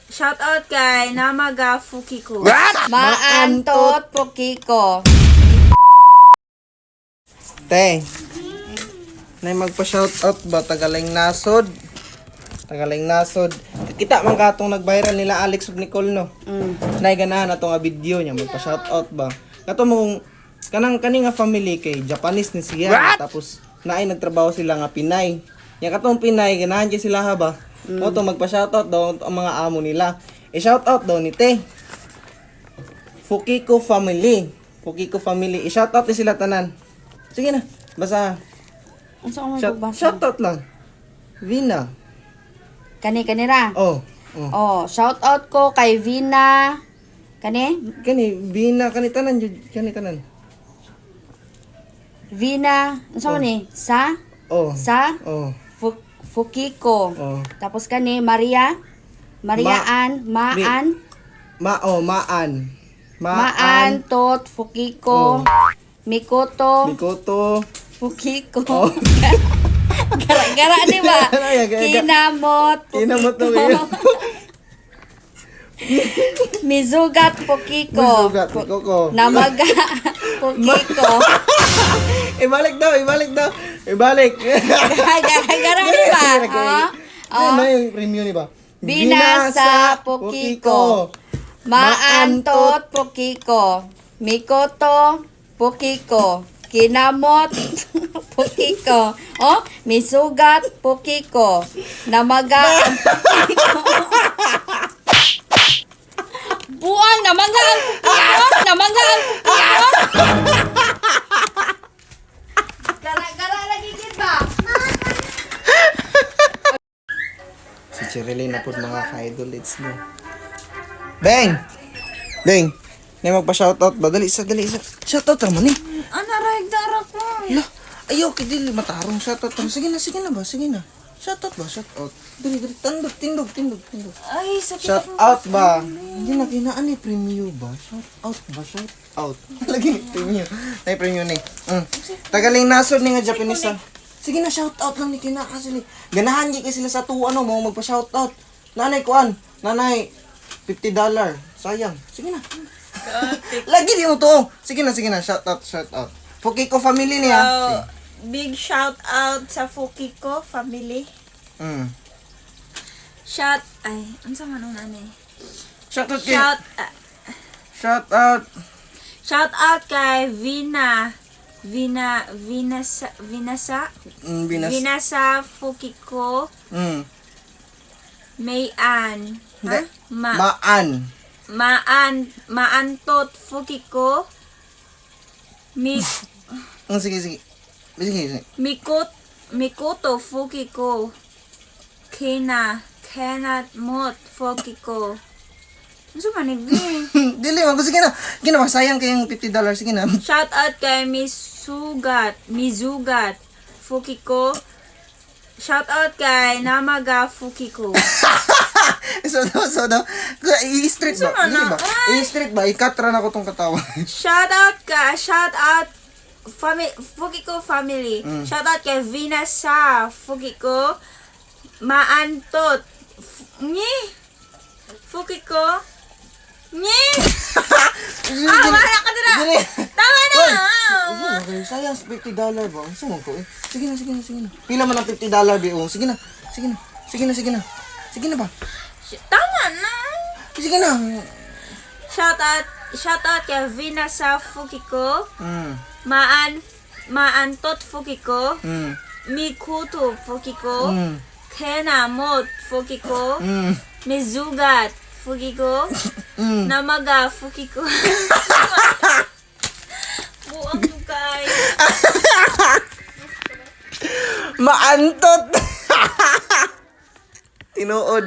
Shout out kay Namaga Fukiko. Maantot Pukiko. Te, nay magpa-shoutout ba? Tagaling nasod. Tagaling nasod. Kita man katong nag-viral nila Alex ug Nicole, no? Nay ganahan atong nga video niya, magpa-shoutout ba? Kato mong kani nga family kay Japanese ni siya. Tapos naay nagtrabaho sila nga Pinay. Yang katong Pinay, ganahan kay sila ha ba? O to magpa-shoutout daw ang mga amo nila. I-shoutout daw ni Te. Fukiko family. Fukiko family. I-shoutout ni sila tanan. Sige na, basa. Ano sa umay pagbasa? Shoutout lang. Vina. Kanira. Oh. Oh, shout out ko kay Vina. Kani? Vina, kani tanan. Vina. Ano sa ni? Sa? Oh. Sa? Oh. Fukiko. Oh. Tapos kani Maria. Maan. Maan tot Fukiko. Mikoto. Fukiko. Oh. Gara-gara di ba? Kinamot. Kinamot to kayo. Mizugat Fukiko. Koko. Namaga Fukiko. Ibalik daw. Gara-gara di ba? Ano yung premium ni ba? Binasa Pukiko. Maantot Pukiko. Mikoto Pukiko. Kinamot Pukiko. Oh, misugat Pukiko. Namaga ang Pukiko. Buang namaga ang Pukiko. Gara-gara lagi kita. Si Cherilyn na po mga ka-idol, it's no. Bang! May magpa-shoutout ba? Dali isa. Shoutout naman eh. Ano darak mo? Ala, ayaw, kidili matarong shoutout naman. Sige na ba? Shoutout ba? Dali, tindog. Ay, sakit Shoutout ba? Hindi na kinaan eh, premium ba? Shoutout. Lagi, premium. Ay, premium ni. Tagaling nasod ni nga Japanese ah. Sige na, shoutout lang ni kinaka sila. Ganahan di kasi sila sa tuwa, no? Mau magpa-shoutout. Nanay, $50. Sayang. Sige na. Lagi di mo to. Sige na. Shoutout. Fukiko family niya. Big shout out sa Fukiko family. Ano sa manong nanay? Shoutout kay... Shoutout Shoutout. kay Vinasa Fukiko. Mayan. Hindi. Ha? Maantot Fukiko. Sige. Mikoto Fukiko. Kenat Fukiko. Ano sa manigli? Dili mo. Sige na. Sayang kayong $50. Sige na. Shout out kay Mizugat Fukiko. Shout out kay Namaga Fukiko. So, i-street ba? Dili ba? I-street ba? I-cut na ko tong katawa. Shout out Fukiko family. Shout out kay Vinasa Fukiko. Maantot Fukiko. Wala ka dira. Tama na. Okay, sayang $50 ba? Saan ko eh? Sige na. Pila man ang $50 biong. Sige na ba? Tama na. Sige na. Shout out kay Vinasa Fukiko. Maantot Fukiko. Mikoto Fukiko. Kenamot Fukiko. Mizugat Fukiko. Namaga Fukiko. Buang lukay. Maantot! Tinuod.